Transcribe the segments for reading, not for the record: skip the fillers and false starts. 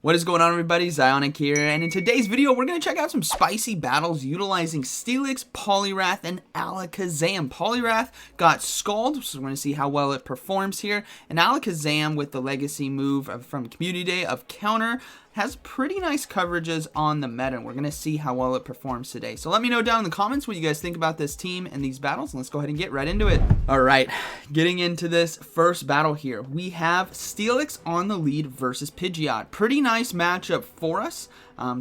What is going on, everybody? ZyoniK here, and in today's video we're going to check out some spicy battles utilizing Steelix, Poliwrath, and Alakazam. Poliwrath got Scald, so we're going to see how well it performs here, and Alakazam with the legacy move from Community Day of Counter has pretty nice coverages on the meta, and we're going to see how well it performs today. So let me know down in the comments what you guys think about this team and these battles, and let's go ahead and get right into it. Alright, getting into this first battle here, we have Steelix on the lead versus Pidgeot. Pretty nice matchup for us,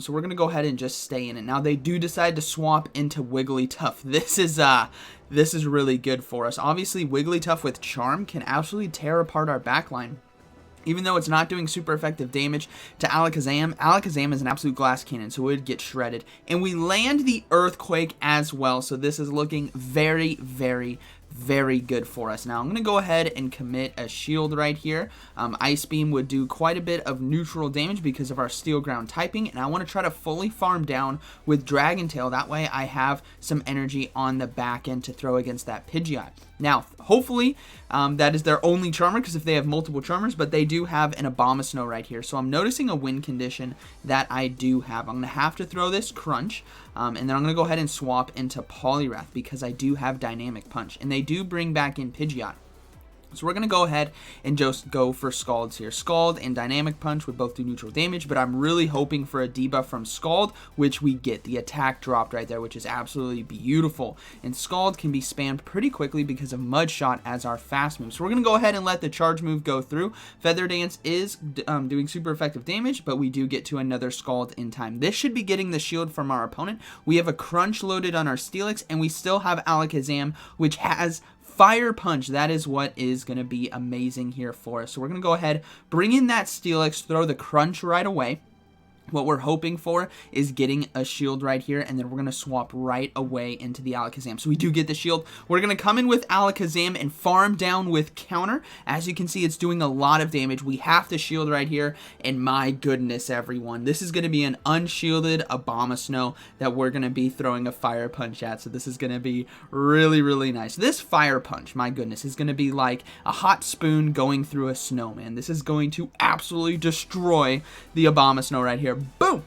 so we're going to go ahead and just stay in it. Now, they do decide to swap into Wigglytuff. This is really good for us. Obviously, Wigglytuff with Charm can absolutely tear apart our backline. Even though it's not doing super effective damage to Alakazam, Alakazam is an absolute glass cannon, so it would get shredded. And we land the Earthquake as well, so this is looking very, very good for us. Now, I'm going to go ahead and commit a shield right here. Ice Beam would do quite a bit of neutral damage because of our Steel Ground typing, and I want to try to fully farm down with Dragon Tail. That way, I have some energy on the back end to throw against that Pidgeot. Now, hopefully, that is their only Charmer, because if they have multiple Charmers, but they do have an Abomasnow right here. So I'm noticing a win condition that I do have. I'm going to have to throw this Crunch, and then I'm going to go ahead and swap into Poliwrath because I do have Dynamic Punch, and they do bring back in Pidgeot. So we're going to go ahead and just go for Scalds here. Scald and Dynamic Punch would both do neutral damage, but I'm really hoping for a debuff from Scald, which we get. The attack dropped right there, which is absolutely beautiful. And Scald can be spammed pretty quickly because of Mud Shot as our fast move. So we're going to go ahead and let the charge move go through. Feather Dance is doing super effective damage, but we do get to another Scald in time. This should be getting the shield from our opponent. We have a Crunch loaded on our Steelix, and we still have Alakazam, which has Fire Punch. That is what is going to be amazing here for us. So we're going to go ahead, bring in that Steelix, throw the Crunch right away. What we're hoping for is getting a shield right here, and then we're going to swap right away into the Alakazam. So we do get the shield. We're going to come in with Alakazam and farm down with Counter. As you can see, it's doing a lot of damage. We have the shield right here, and my goodness, everyone. This is going to be an unshielded Abomasnow that we're going to be throwing a Fire Punch at, so this is going to be really nice. This Fire Punch, my goodness, is going to be like a hot spoon going through a snowman. This is going to absolutely destroy the Abomasnow right here. Boom!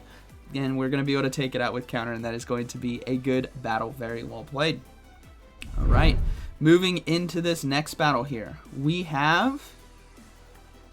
And we're going to be able to take it out with Counter, and that is going to be a good battle. Very well played. Alright, moving into this next battle here. We have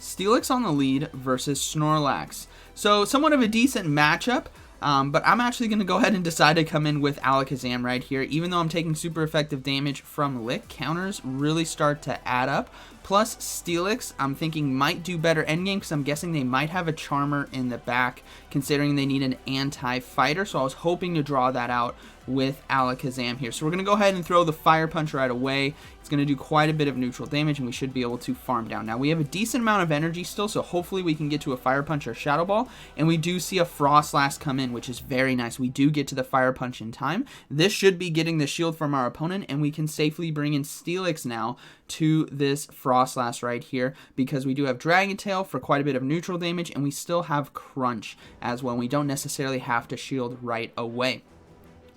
Steelix on the lead versus Snorlax. So, somewhat of a decent matchup. But I'm actually going to go ahead and decide to come in with Alakazam right here. Even though I'm taking super effective damage from Lick, counters really start to add up. Plus, Steelix, I'm thinking, might do better endgame because I'm guessing they might have a Charmer in the back, considering they need an anti-fighter. So I was hoping to draw that out with Alakazam here. So we're going to go ahead and throw the Fire Punch right away. It's going to do quite a bit of neutral damage, and we should be able to farm down. Now, we have a decent amount of energy still, so hopefully we can get to a Fire Punch or Shadow Ball, and we do see a Frostlass come in, which is very nice. We do get to the Fire Punch in time. This should be getting the shield from our opponent, and we can safely bring in Steelix now to this Frostlass right here, because we do have Dragon Tail for quite a bit of neutral damage, and we still have Crunch as well. We don't necessarily have to shield right away.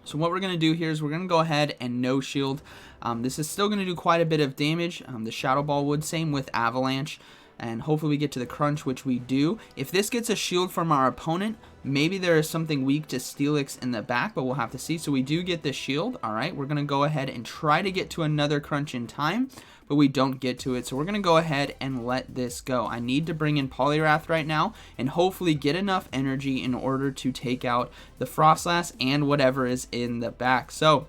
So what we're going to do here is we're going to go ahead and no shield. This is still going to do quite a bit of damage. The Shadow Ball would, same with Avalanche. And hopefully we get to the Crunch, which we do. If this gets a shield from our opponent, maybe there is something weak to Steelix in the back, but we'll have to see. So we do get the shield. Alright, we're going to go ahead and try to get to another Crunch in time, but we don't get to it. So we're going to go ahead and let this go. I need to bring in Poliwrath right now and hopefully get enough energy in order to take out the Frostlass and whatever is in the back. So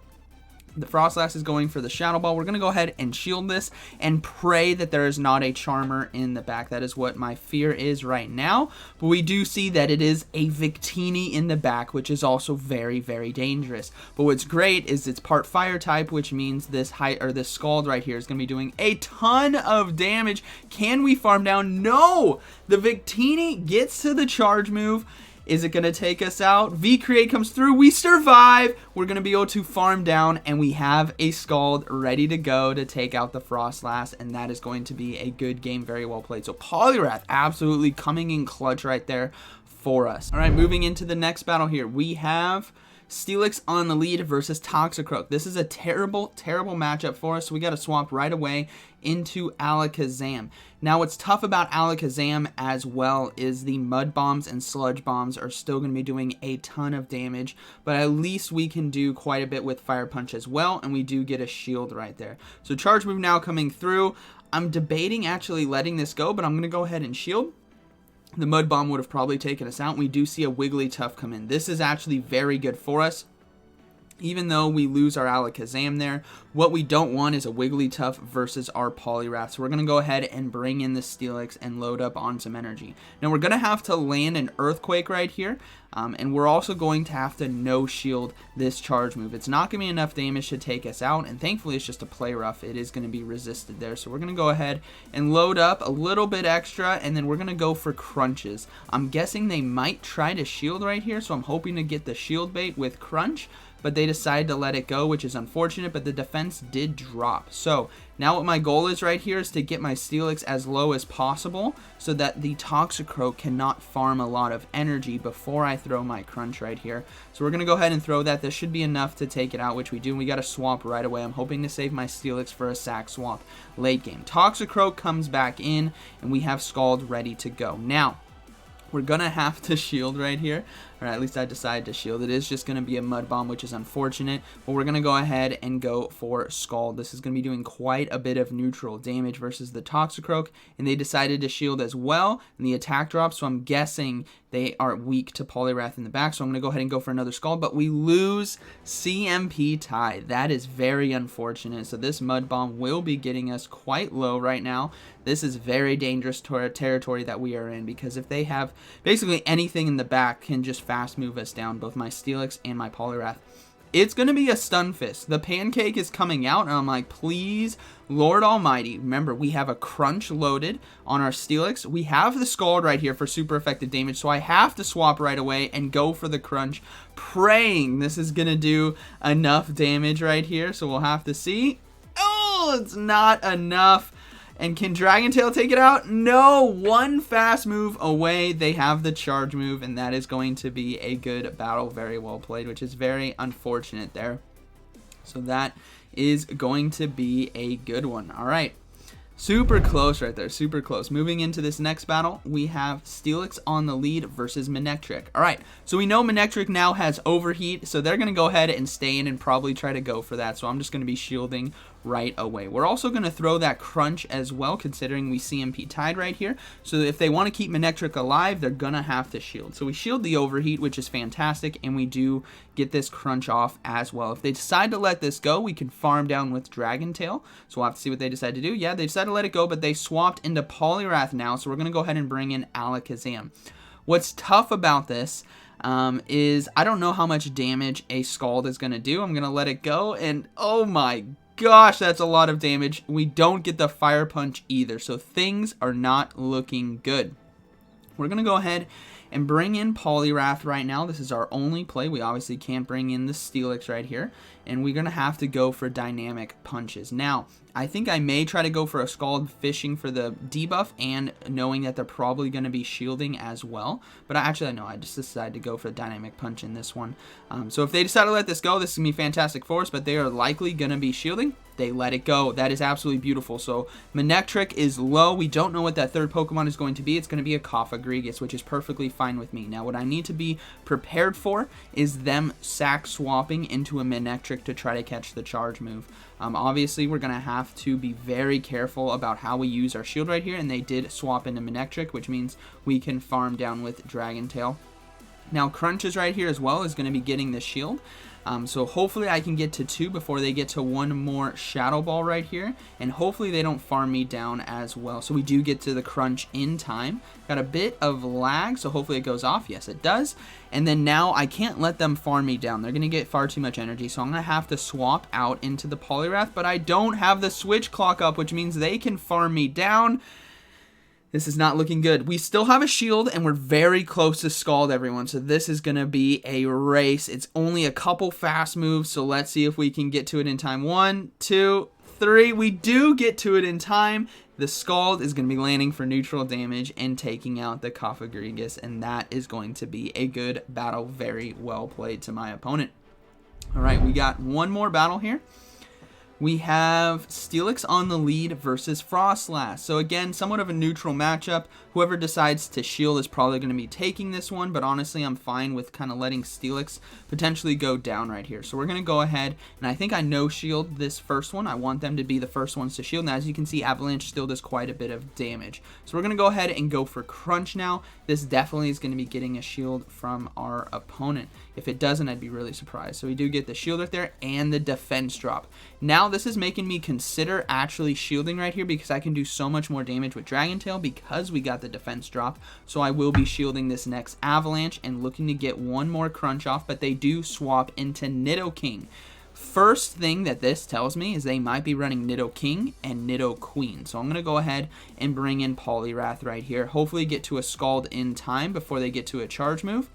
the Frostlass is going for the Shadow Ball. We're going to go ahead and shield this and pray that there is not a Charmer in the back. That is what my fear is right now. But we do see that it is a Victini in the back, which is also very dangerous. But what's great is it's part Fire type, which means this this Scald right here is going to be doing a ton of damage. Can we farm down? No! The Victini gets to the charge move. Is it going to take us out? V-Create comes through. We survive. We're going to be able to farm down, and we have a Scald ready to go to take out the Frostlass, and that is going to be a good game. Very well played. So Poliwrath absolutely coming in clutch right there for us. All right, moving into the next battle here. We have Steelix on the lead versus Toxicroak. This is a terrible, terrible matchup for us, so we got to swap right away into Alakazam. Now, what's tough about Alakazam as well is the Mud Bombs and Sludge Bombs are still going to be doing a ton of damage, but at least we can do quite a bit with Fire Punch as well, and we do get a shield right there. So Charge Move now coming through. I'm debating actually letting this go, but I'm going to go ahead and shield. The Mud Bomb would have probably taken us out. We do see a Wigglytuff come in. This is actually very good for us. Even though we lose our Alakazam there, what we don't want is a Wigglytuff versus our Poliwrath. So we're going to go ahead and bring in the Steelix and load up on some energy. Now we're going to have to land an Earthquake right here. And we're also going to have to no-shield this Charge Move. It's not going to be enough damage to take us out. And thankfully it's just a Play Rough. It is going to be resisted there. So we're going to go ahead and load up a little bit extra. And then we're going to go for Crunches. I'm guessing they might try to shield right here. So I'm hoping to get the shield bait with Crunch. But they decided to let it go, which is unfortunate, but the defense did drop. So now what my goal is right here is to get my Steelix as low as possible so that the Toxicroak cannot farm a lot of energy before I throw my Crunch right here. So we're going to go ahead and throw that. This should be enough to take it out, which we do. We got to swap right away. I'm hoping to save my Steelix for a sack swap late game. Toxicroak comes back in, and we have Scald ready to go. Now, we're going to have to shield right here. Or at least I decided to shield. It is just going to be a Mud Bomb, which is unfortunate. But we're going to go ahead and go for Scald. This is going to be doing quite a bit of neutral damage versus the Toxicroak. And they decided to shield as well. And the attack drops. So I'm guessing they are weak to Poliwrath in the back. So I'm going to go ahead and go for another Scald. But we lose CMP tie. That is very unfortunate. So this Mud Bomb will be getting us quite low right now. This is very dangerous territory that we are in. Because if they have basically anything in the back can just fast move us down, both my Steelix and my Poliwrath. It's going to be a Stun Fist. The Pancake is coming out, and I'm like, please, Lord Almighty. Remember, we have a Crunch loaded on our Steelix. We have the Scald right here for super effective damage, so I have to swap right away and go for the Crunch, praying this is going to do enough damage right here, so we'll have to see. Oh, it's not enough. And can Dragon Tail take it out? No, one fast move away. They have the Charge Move, and that is going to be a good battle. Very well played, which is very unfortunate there. So that is going to be a good one. All right. Super close right there, super close. Moving into this next battle, we have Steelix on the lead versus Manectric. All right, so we know Manectric now has Overheat, so they're going to go ahead and stay in and probably try to go for that. So I'm just going to be shielding right away. We're also going to throw that Crunch as well, considering we CMP tied right here. So if they want to keep Manectric alive, they're going to have to shield. So we shield the Overheat, which is fantastic, and we do get this Crunch off as well. If they decide to let this go, we can farm down with Dragon Tail. So we'll have to see what they decide to do. Yeah, they decided to let it go, but they swapped into Poliwrath now, so we're going to go ahead and bring in Alakazam. What's tough about this is I don't know how much damage a Scald is going to do. I'm going to let it go, and oh my gosh, that's a lot of damage. We don't get the Fire Punch either, so things are not looking good. We're going to go ahead and bring in Poliwrath right now. This is our only play. We obviously can't bring in the Steelix right here. And we're going to have to go for Dynamic Punches. Now, I think I may try to go for a Scald fishing for the debuff and knowing that they're probably going to be shielding as well. But I just decided to go for the Dynamic Punch in this one. So if they decide to let this go, this is going to be fantastic for us, but they are likely going to be shielding. They let it go. That is absolutely beautiful. So Manectric is low. We don't know what that third Pokemon is going to be. It's going to be a Cofagrigus, which is perfectly fine with me. Now, what I need to be prepared for is them sack swapping into a Manectric to try to catch the Charge Move. Obviously, we're going to have to be very careful about how we use our shield right here, and they did swap into Manectric, which means we can farm down with Dragon Tail. Now, Crunches right here as well is going to be getting the shield. So hopefully I can get to 2 before they get to 1 more Shadow Ball right here. And hopefully they don't farm me down as well. So we do get to the Crunch in time. Got a bit of lag, so hopefully it goes off. Yes, it does. And then now I can't let them farm me down. They're going to get far too much energy. So I'm going to have to swap out into the Poliwrath. But I don't have the switch clock up, which means they can farm me down. This is not looking good. We still have a shield, and we're very close to Scald, everyone. So this is going to be a race. It's only a couple fast moves, so let's see if we can get to it in time. 1, 2, 3. We do get to it in time. The Scald is going to be landing for neutral damage and taking out the Cofagrigus, and that is going to be a good battle. Very well played to my opponent. All right, we got one more battle here. We have Steelix on the lead versus Frostlass. So again, somewhat of a neutral matchup. Whoever decides to shield is probably going to be taking this one, but honestly, I'm fine with kind of letting Steelix potentially go down right here. So we're going to go ahead, and I think I no-shield this first one. I want them to be the first ones to shield. Now, as you can see, Avalanche still does quite a bit of damage. So we're going to go ahead and go for Crunch now. This definitely is going to be getting a shield from our opponent. If it doesn't, I'd be really surprised. So we do get the shield right there and the defense drop. Now, this is making me consider actually shielding right here because I can do so much more damage with Dragon Tail because we got the defense drop. So I will be shielding this next Avalanche and looking to get one more Crunch off, but they do swap into Nidoking. First thing that this tells me is they might be running Nidoking and Nidoqueen. So I'm going to go ahead and bring in Poliwrath right here. Hopefully get to a Scald in time before they get to a charge move.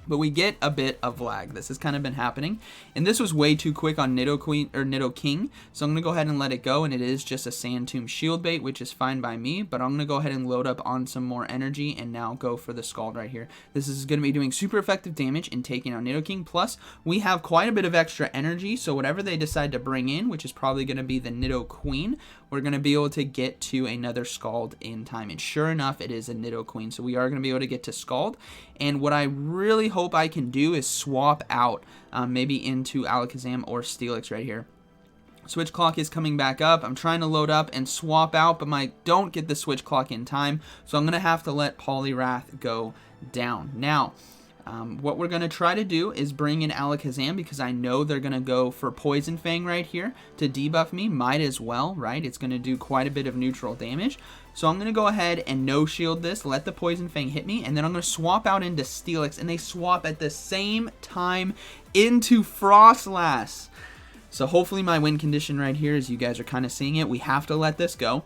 But we get a bit of lag. This has kind of been happening. And this was way too quick on Nidoqueen or Nidoking. So I'm going to go ahead and let it go. And it is just a Sand Tomb Shield Bait, which is fine by me. But I'm going to go ahead and load up on some more energy and now go for the Scald right here. This is going to be doing super effective damage in taking out Nidoking. Plus, we have quite a bit of extra energy. So whatever they decide to bring in, which is probably going to be the Nidoqueen, we're going to be able to get to another Scald in time. And sure enough, it is a Nidoqueen. So we are going to be able to get to Scald. And what I really hope I can do is swap out maybe into Alakazam or Steelix right here. Switch clock is coming back up. I'm trying to load up and swap out, but I don't get the switch clock in time. So I'm going to have to let Poliwrath go down. Now, what we're going to try to do is bring in Alakazam because I know they're going to go for Poison Fang right here to debuff me. Might as well, right? It's going to do quite a bit of neutral damage. So I'm going to go ahead and no-shield this, let the Poison Fang hit me, and then I'm going to swap out into Steelix, and they swap at the same time into Frostlass. So hopefully my win condition right here, as you guys are kind of seeing it, we have to let this go.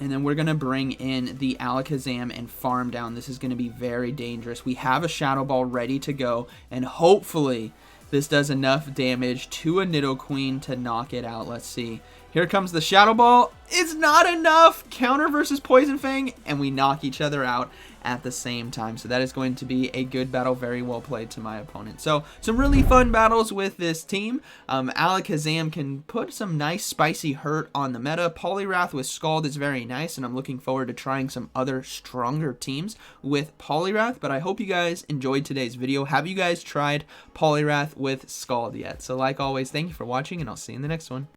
And then we're going to bring in the Alakazam and farm down. This is going to be very dangerous. We have a Shadow Ball ready to go. And hopefully this does enough damage to a Nidoqueen to knock it out. Let's see. Here comes the Shadow Ball. It's not enough. Counter versus Poison Fang. And we knock each other out at the same time. So that is going to be a good battle. Very well played to my opponent. So some really fun battles with this team. Alakazam can put some nice spicy hurt on the meta. Poliwrath with Scald is very nice. And I'm looking forward to trying some other stronger teams with Poliwrath. But I hope you guys enjoyed today's video. Have you guys tried Poliwrath with Scald yet? So like always, thank you for watching and I'll see you in the next one.